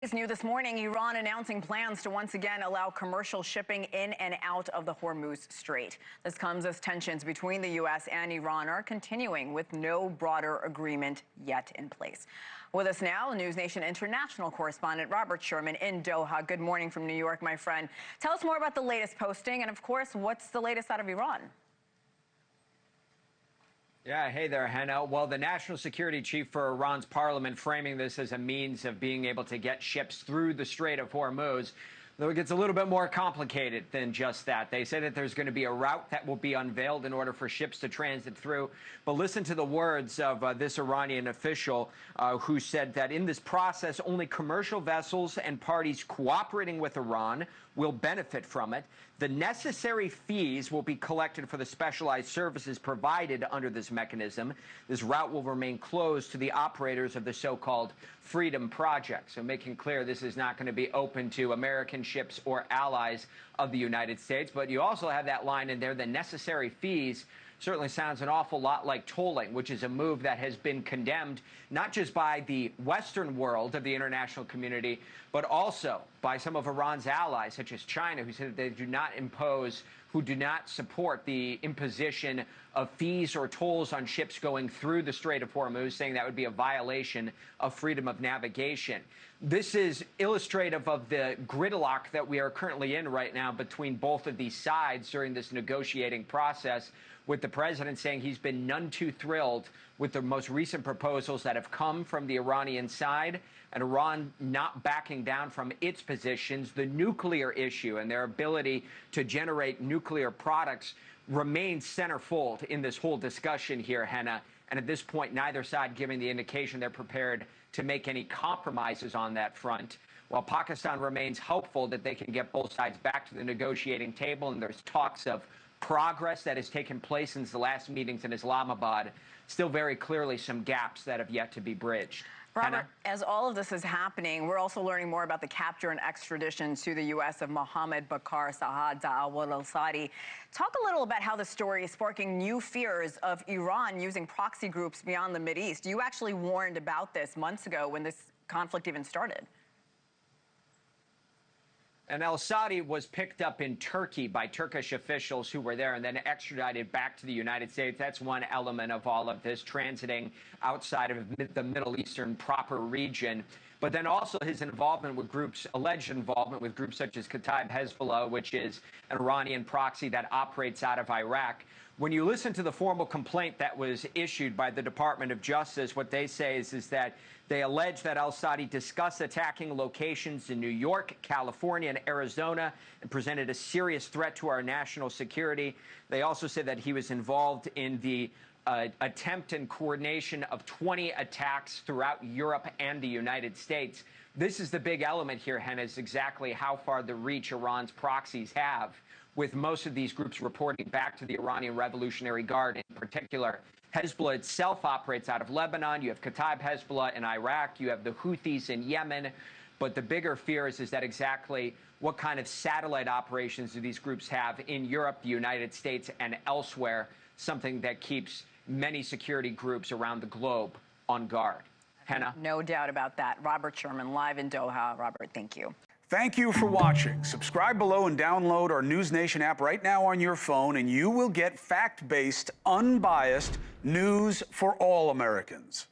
It's new this morning, Iran announcing plans to once again allow commercial shipping in and out of the Hormuz Strait. This comes as tensions between the U.S. and Iran are continuing with no broader agreement yet in place. With us now, NewsNation international correspondent Robert Sherman in Doha. Good morning from New York, my friend. Tell us more about the latest posting and, of course, what's the latest out of Iran? Yeah, hey there, Hena. Well, the national security chief for Iran's parliament framing this as a means of being able to get ships through the Strait of Hormuz, though it gets a little bit more complicated than just that. They say that there's going to be a route that will be unveiled in order for ships to transit through. But listen to the words of this Iranian official who said that in this process, only commercial vessels and parties cooperating with Iran will benefit from it. The necessary fees will be collected for the specialized services provided under this mechanism. This route will remain closed to the operators of the so-called Freedom Project. So making clear this is not going to be open to American ships or allies of the United States. But you also have that line in there, the necessary fees. Certainly sounds an awful lot like tolling, which is a move that has been condemned not just by the Western world of the international community, but also by some of Iran's allies, such as China, who said that they do not support the imposition of fees or tolls on ships going through the Strait of Hormuz, saying that would be a violation of freedom of navigation. This is illustrative of the gridlock that we are currently in right now between both of these sides during this negotiating process, with the president saying he's been none too thrilled with the most recent proposals that have come from the Iranian side, and Iran not backing down from its positions. The nuclear issue and their ability to generate nuclear products remains centerfold in this whole discussion here, Hena. And at this point, neither side giving the indication they're prepared to make any compromises on that front. While Pakistan remains hopeful that they can get both sides back to the negotiating table, and there's talks of progress that has taken place since the last meetings in Islamabad, still very clearly some gaps that have yet to be bridged. Robert, as all of this is happening, we're also learning more about the capture and extradition to the U.S. of Mohammed Bakr Saad Daawud al-Saadi. Talk a little about how the story is sparking new fears of Iran using proxy groups beyond the Mideast. You actually warned about this months ago when this conflict even started. And al-Saadi was picked up in Turkey by Turkish officials who were there and then extradited back to the United States. That's one element of all of this, transiting outside of the Middle Eastern proper region. But then also his involvement with groups, alleged involvement with groups such as Kataib Hezbollah, which is an Iranian proxy that operates out of Iraq. When you listen to the formal complaint that was issued by the Department of Justice, what they say is that they allege that al-Saadi discussed attacking locations in New York, California, and Arizona and presented a serious threat to our national security. They also said that he was involved in the attempt and coordination of 20 attacks throughout Europe and the United States. This is the big element here, Hena, is exactly how far the reach Iran's proxies have, with most of these groups reporting back to the Iranian Revolutionary Guard in particular. Hezbollah itself operates out of Lebanon. You have Kataib Hezbollah in Iraq. You have the Houthis in Yemen. But the bigger fear is that exactly what kind of satellite operations do these groups have in Europe, the United States, and elsewhere, something that keeps many security groups around the globe on guard. Hena? No doubt about that. Robert Sherman, live in Doha. Robert, thank you. Thank you for watching. Subscribe below and download our NewsNation app right now on your phone, and you will get fact-based, unbiased news for all Americans.